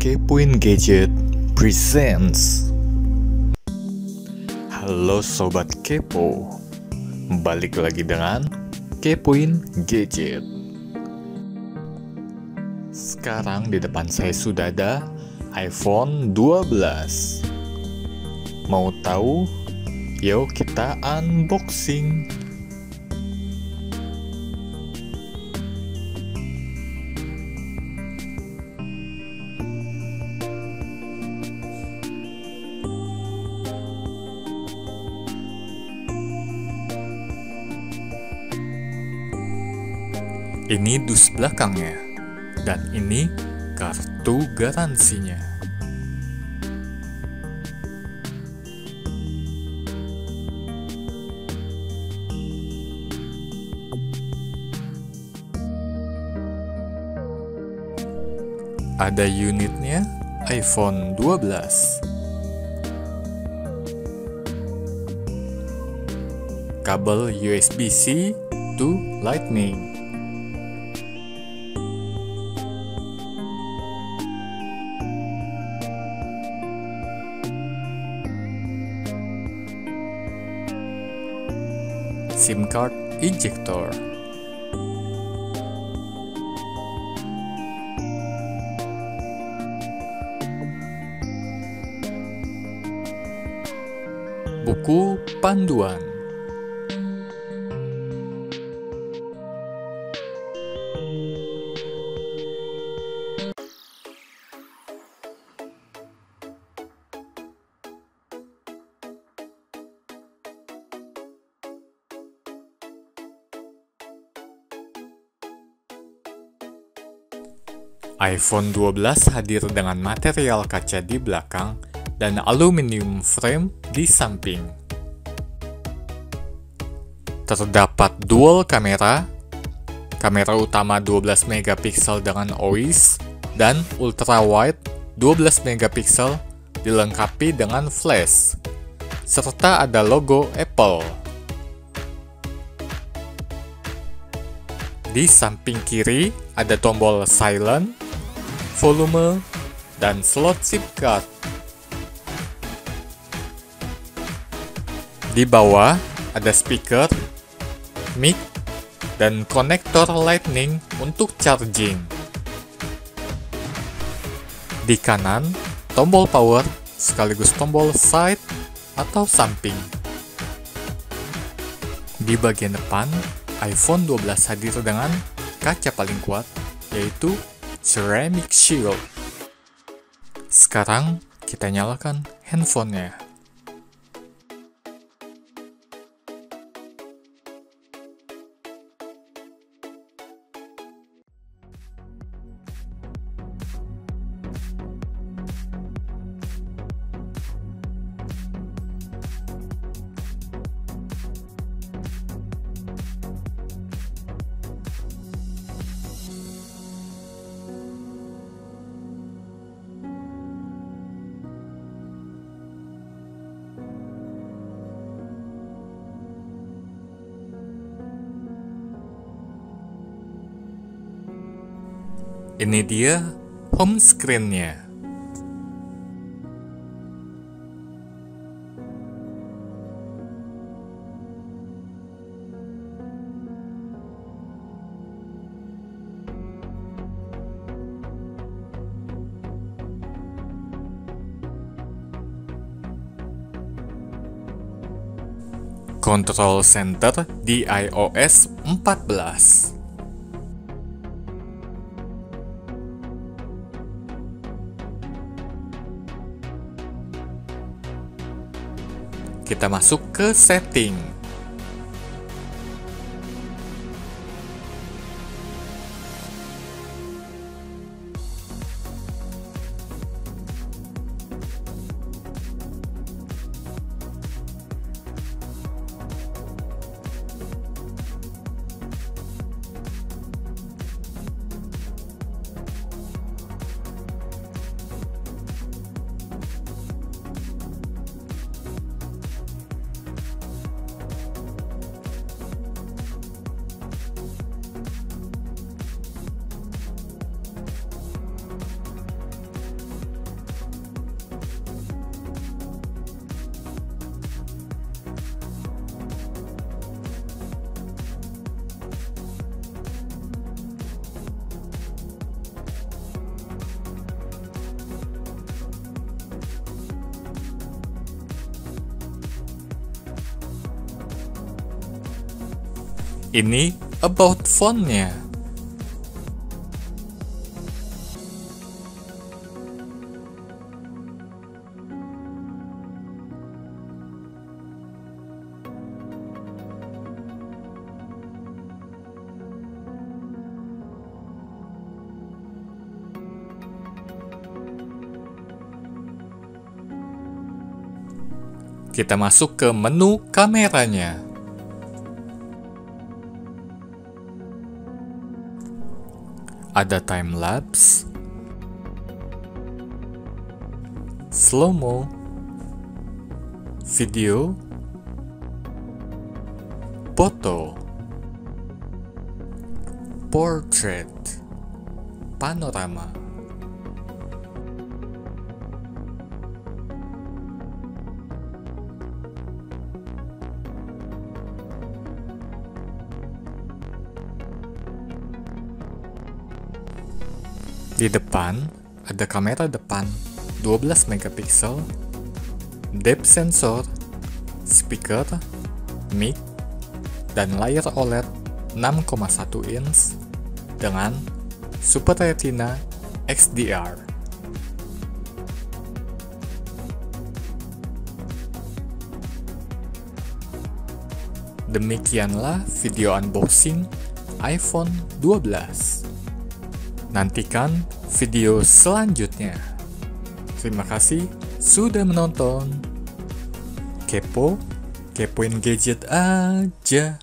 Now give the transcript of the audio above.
Kepoin Gadget presents. Halo Sobat Kepo, balik lagi dengan Kepoin Gadget. Sekarang di depan saya sudah ada iPhone 12. Mau tahu? Yuk kita unboxing. Ini dus belakangnya, dan ini kartu garansinya. Ada unitnya iPhone 12. Kabel USB-C to Lightning. SIM card ejector. Buku panduan. iPhone 12 hadir dengan material kaca di belakang dan aluminium frame di samping. Terdapat dual kamera utama 12 megapiksel dengan OIS, dan ultra wide 12 megapiksel dilengkapi dengan flash, serta ada logo Apple. Di samping kiri ada tombol silent, volume, dan slot SIM card. Di bawah ada speaker, mic, dan konektor lightning untuk charging. Di kanan, tombol power sekaligus tombol side atau samping. Di bagian depan, iPhone 12 hadir dengan kaca paling kuat, yaitu ceramic shield. Sekarang kita nyalakan handphonenya. Ini dia home screen-nya. Control center di iOS 14. Kita masuk ke setting. Ini about phone-nya. Kita masuk ke menu kameranya. Ada time lapse, slow mo, video, foto, portrait, panorama. Di depan, ada kamera depan 12 megapiksel, depth sensor, speaker, mic, dan layar OLED 6,1 inch dengan Super Retina XDR. Demikianlah video unboxing iPhone 12. Nantikan video selanjutnya. Terima kasih sudah menonton. Kepoin gadget aja.